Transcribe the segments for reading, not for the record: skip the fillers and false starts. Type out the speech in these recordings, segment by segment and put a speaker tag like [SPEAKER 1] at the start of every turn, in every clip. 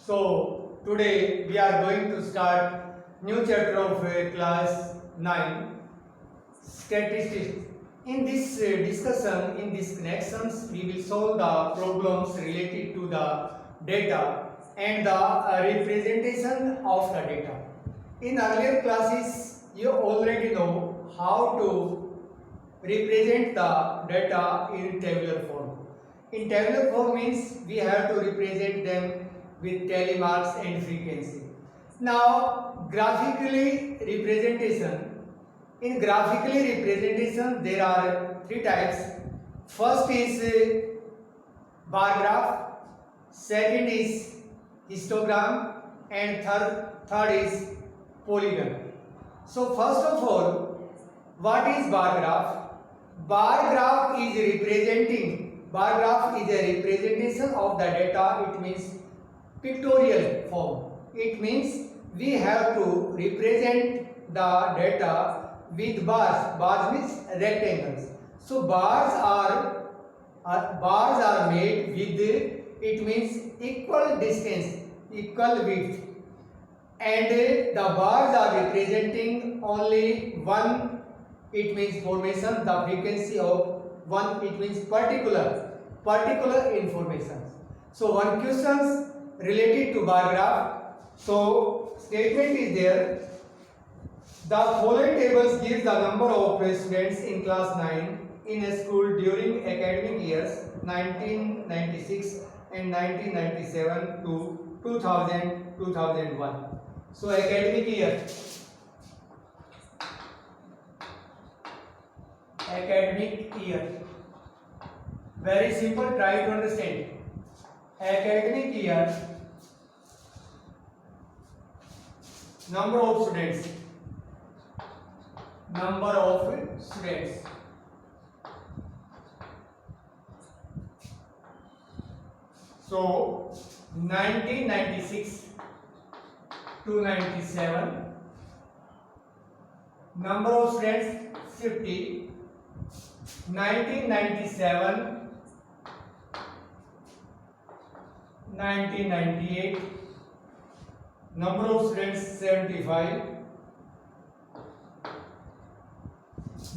[SPEAKER 1] So today we are going to start new chapter of class 9 statistics. In this discussion, in these connections, we will solve the problems related to the data and the representation of the data. In earlier classes, you already know how to represent the data in tabular form. In tabular form means we have to represent them with tally marks and frequency. Now, graphically representation. In graphically representation, there are three types. First is bar graph, second is histogram, and third is polygon. So first of all, what is bar graph? Bar graph is a representation of the data. It means pictorial form. It means we have to represent the data with bars. Bars means rectangles. So bars are made with, it means equal distance, equal width, and the bars are representing only one. It means formation. The frequency of one. It means particular information. So one questions related to bar graph. So statement is there. The following tables gives the number of students in class 9 in a school during academic years 1996 and 1997 to 2000-2001. So academic year. Very simple, try to understand. Academic year, number of students. So 1996 to 97, number of students 50. 1997 1998, number of students 75.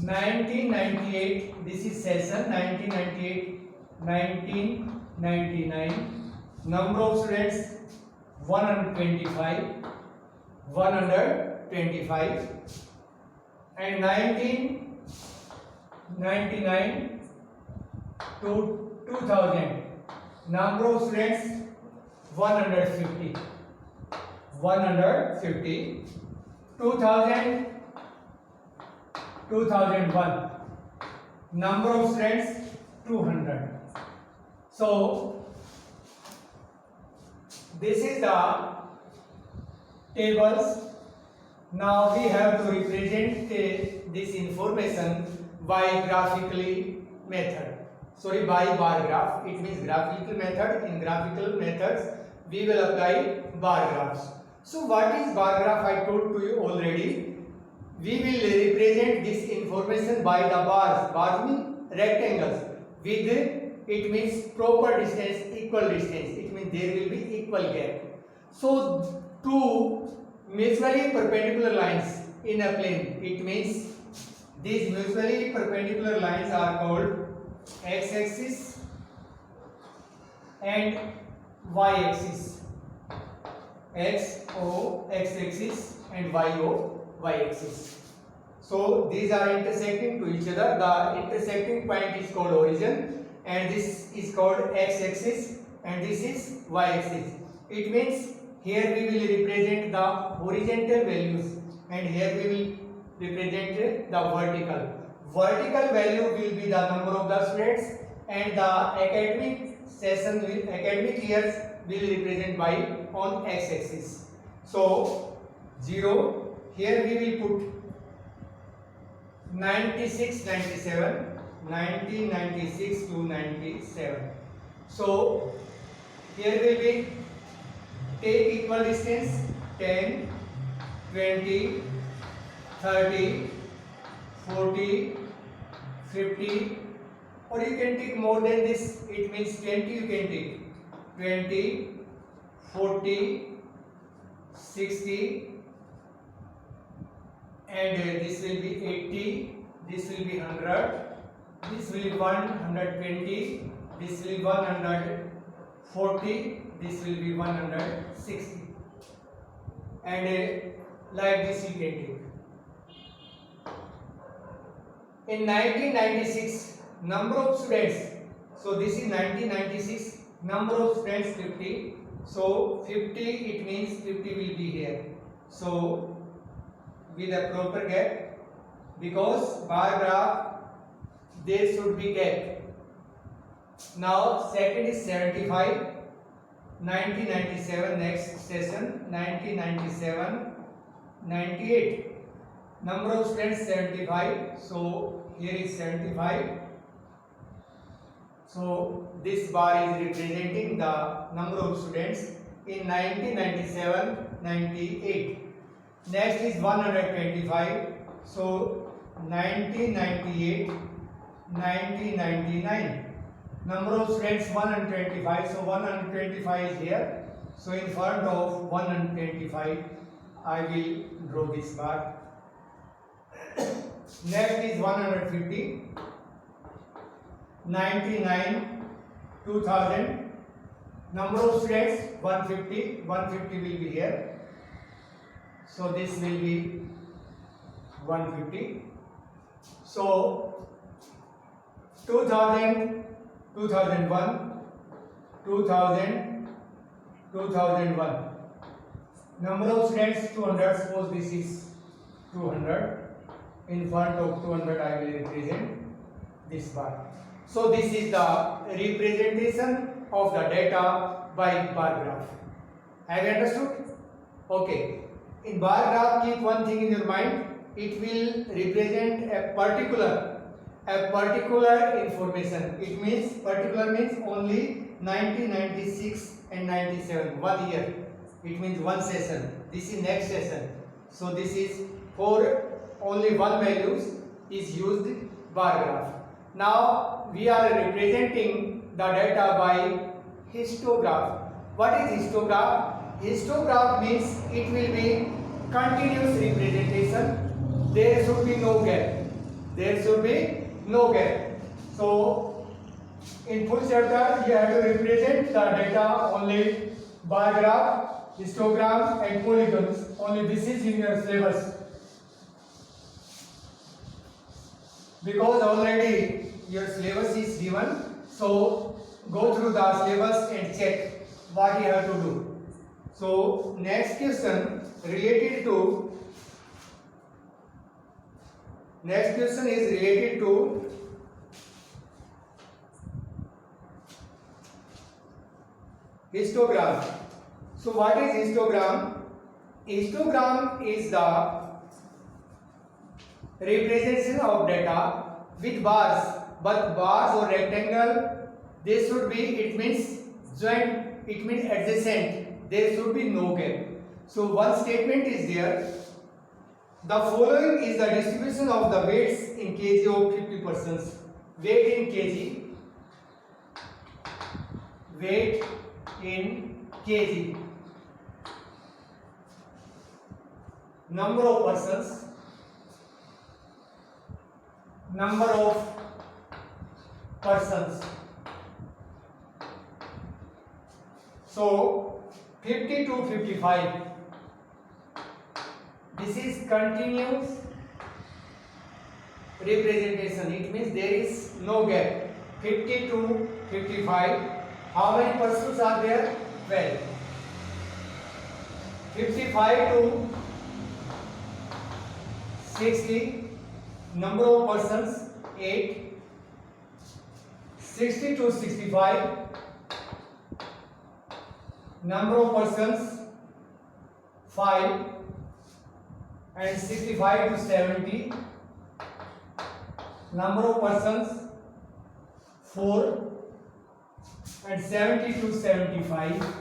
[SPEAKER 1] 1998, this is session 1998-1999, number of students 125, and 1999 to 2000, number of students 150. 2001, number of students 200. So this is the tables. Now we have to represent this information by graphically method. By bar graph. It means graphical method. In graphical methods, we will apply bar graphs. So what is bar graph? I told to you already. We will represent this information by the bars. Bars mean rectangles. With it means proper distance, equal distance. It means there will be equal gap. So two mutually perpendicular lines in a plane. It means these mutually perpendicular lines are called x-axis and y-axis. XO x-axis and YO y-axis. So these are intersecting to each other. The intersecting point is called origin, and this is called x-axis, and this is y-axis. It means here we will represent the horizontal values, and here we will represent the vertical. Vertical value will be the number of the students, and the academic years will represent by on x-axis. So 0. Here we will put 1996 to 97. So here will be take equal distance 10, 20, 30, 40, 50, or you can take more than this. It means 20 you can take 20, 40, 60, and this will be 80, this will be 100, this will be 120, this will be 140, this will be 160, and like this we can take. In 1996, number of students, so this is 1996, number of students 50, so 50, it means 50 will be here, so with a proper gap, because bar graph there should be gap. Now second is 75, 1997, next session 1997, 98, number of students 75, so here is 75, so this bar is representing the number of students in 1997, 98. Next is 125, so 1998, 1999, number of students 125, so 125 is here, so in front of 125 I will draw this bar. Next is 150, 99, 2000, number of students 150, 150 will be here, so this will be 150. So 2000, 2001, 2000, 2001, number of students 200, suppose this is 200, in front of 200 I will represent this bar. So this is the representation of the data by bar graph. Have you understood? Okay. In bar graph, keep one thing in your mind. It will represent a particular information. It means particular means only 1996 and 97, 1 year. It means one session. This is next session. So this is for only one values is used bar graph. Now we are representing the data by histograph. What is histograph? Histograph means it will be continuous representation. There should be no gap. There should be no gap. So in full chapter you have to represent the data only bar graph, histogram and polygons. Only this is in your syllabus. Because already your syllabus is given, so go through the syllabus and check what you have to do. So next question related to histogram. So what is histogram? Histogram is the representation of data with bars, but bars or rectangle, they should be, it means joint, it means adjacent, there should be no gap. So one statement is there, the following is the distribution of the weights in kg of 50 persons. Weight in kg, weight in kg, number of persons, number of persons. So 50 to 55, this is continuous representation. It means there is no gap. 50 to 55, how many persons are there? 12. 55 to 60, number of persons 8. 60 to 65, number of persons 5. And 65 to 70, number of persons 4. And 70 to 75,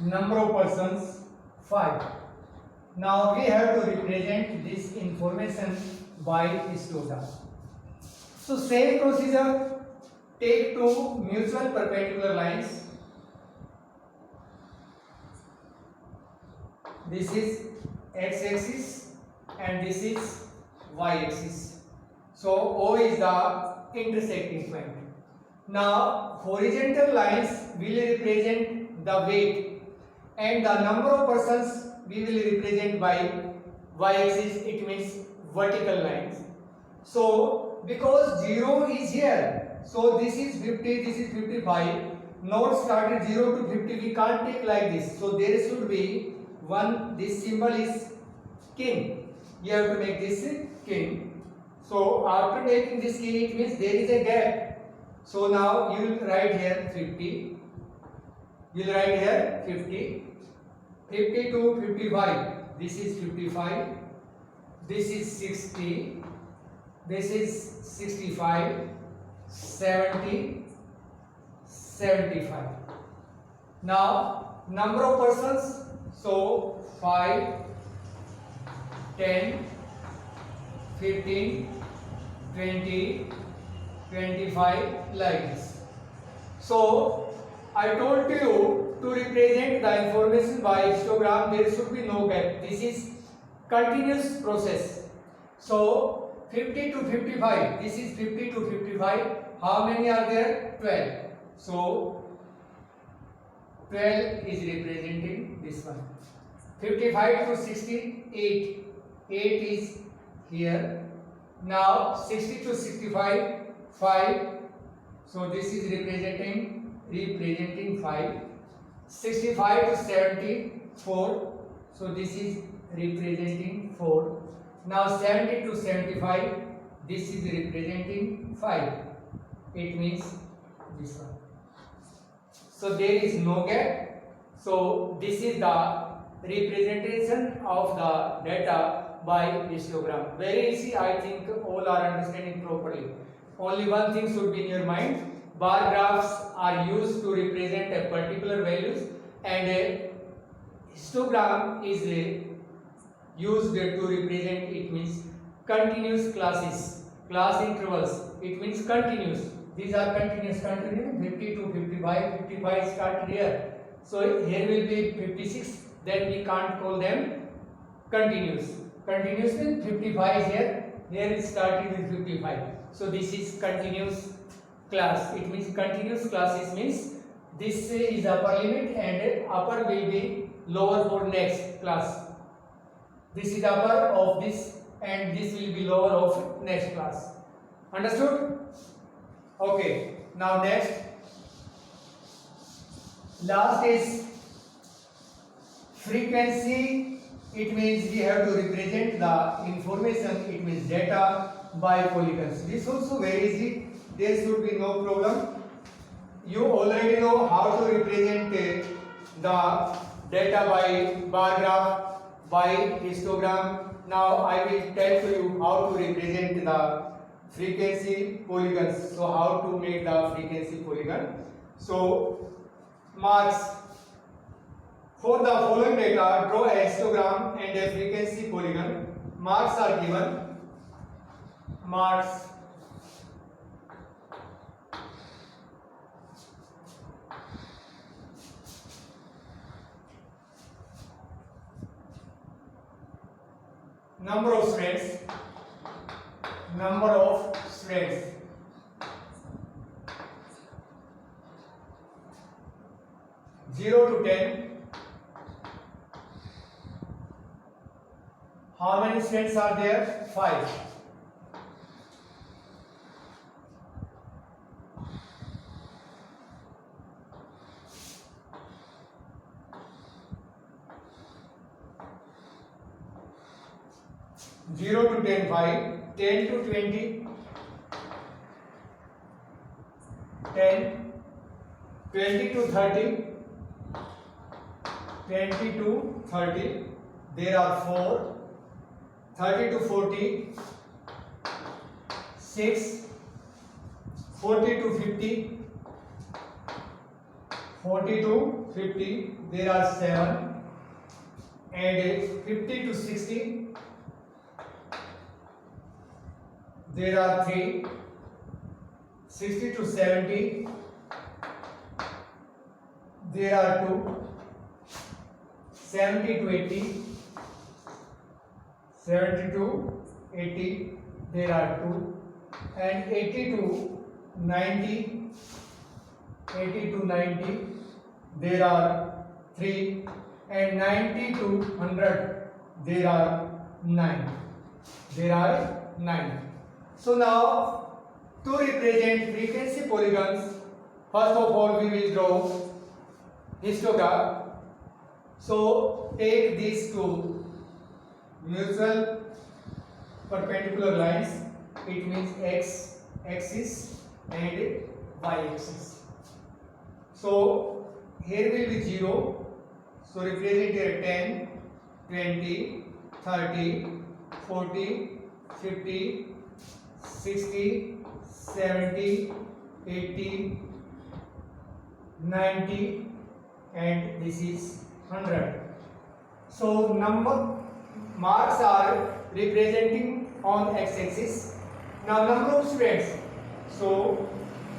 [SPEAKER 1] number of persons 5. Now we have to represent this information by histogram. So same procedure, take two mutual perpendicular lines this is x-axis and this is y-axis. So O is the intersecting point. Now horizontal lines will represent the weight and the number of persons we will represent by y-axis, it means vertical lines. So because 0 is here, so this is 50, this is 55. Not started 0 to 50, we can't take like this. So there should be one, this symbol is kin. You have to make this kin. So after making this kin, it means there is a gap. So now you will write here 50. You will write here 50. 50 to 55. This is 55. This is 60. This is 65. 70. 75. Now number of persons, so 5, 10, 15, 20, 25 like this. So I told you to represent the information by histogram, there should be no gap. This is continuous process. So 50 to 55, this is 50 to 55. How many are there? 12. So 12 is representing this one. 55 to 60, 8. 8 is here. Now 60 to 65, 5. So this is representing 5. 65 to 70, 4. So this is representing 4. Now 70 to 75, this is representing 5. It means this one. So there is no gap. So this is the representation of the data by histogram. Very easy, I think all are understanding properly. Only one thing should be in your mind. Bar graphs are used to represent a particular values and a histogram is used to represent, it means continuous classes, class intervals, it means continuous. These are continuous, 50 to 55, 55 started here. So here will be 56, then we can't call them continuous. Continuous means 55 is here, here it started with 55. So this is continuous class. It means continuous classes means this is upper limit and upper will be lower for next class. This is upper of this and this will be lower of next class. Understood? Okay. Now next. Last is frequency. It means we have to represent the information, it means data by polygons. This also very easy. There should be no problem. You already know how to represent the data by bar graph, by histogram. Now I will tell to you how to represent the frequency polygons. So how to make the frequency polygon. So marks. For the following data, draw a histogram and a frequency polygon. Marks are given. Marks. Number of strands. Number of strands. Zero to 10. How many strands are there? 5. Zero to 10, 5. 10 to 20, 10. 20 to 30, 20 to 30. There are 4. 30 to 40, 6, 40 to 50, 40 to 50, there are 7, and 50 to 60, there are 3, 60 to 70, there are 2, 70 to 80, 70 to 80, there are 2, and 80 to 90, 80 to 90, there are 3, and 90 to 100, there are 9. There are 9. So now, to represent frequency polygons, first of all we will draw histogram. So take these two mutual perpendicular lines, it means x axis and y axis. So here will be 0, so represent here 10, 20, 30, 40, 50, 60, 70, 80, 90, and this is 100. So number marks are representing on x-axis. Now number of students. So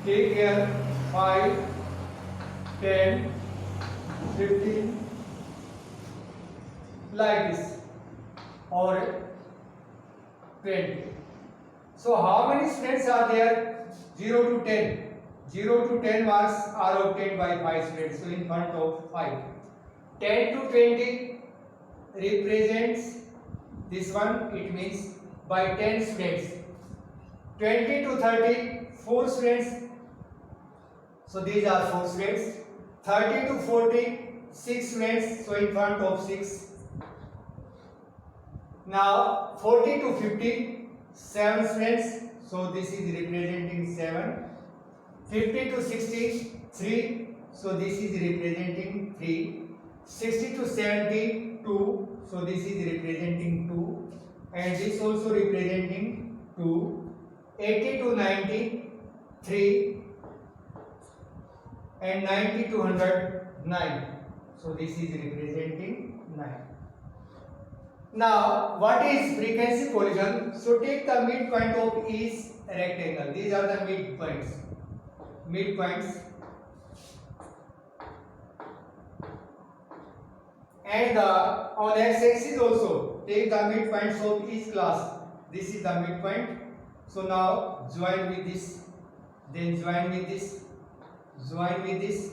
[SPEAKER 1] take here 5, 10, 15, like this, or 20. So how many students are there? 0 to 10. 0 to 10 marks are obtained by 5 students, so in front of 5. 10 to 20 represents this one, it means by 10 students. 20 to 30, 4 students, so these are 4 students. 30 to 40, 6 students, so in front of 6. Now 40 to 50, 7 students, so this is representing 7. 50 to 60, 3, so this is representing 3. 60 to 70, 2, so this is representing 2, and this also representing 2. 80 to 90, 3, and 90 to 100, 9, so this is representing 9. Now what is frequency polygon? So take the midpoint of each rectangle, these are the midpoints. And on x-axis also take the midpoints of each class. This is the midpoint. So now join with this, then join with this, join with this.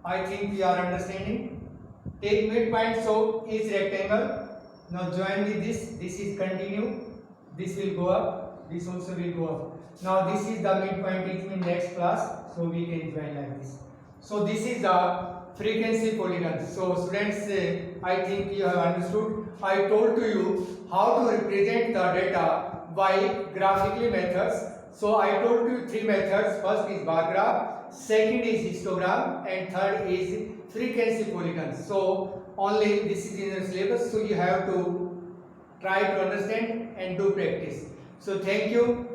[SPEAKER 1] I think we are understanding. Take midpoints of each rectangle. Now join with this. This is continue. This will go up. This also will go up. Now this is the midpoint, it means next class, so we can join like this. So this is the frequency polygon. So students, I think you have understood. I told to you how to represent the data by graphically methods. So I told you 3 methods. First is bar graph, second is histogram, and third is frequency polygon. So only this is in your syllabus, so you have to try to understand and do practice. So thank you.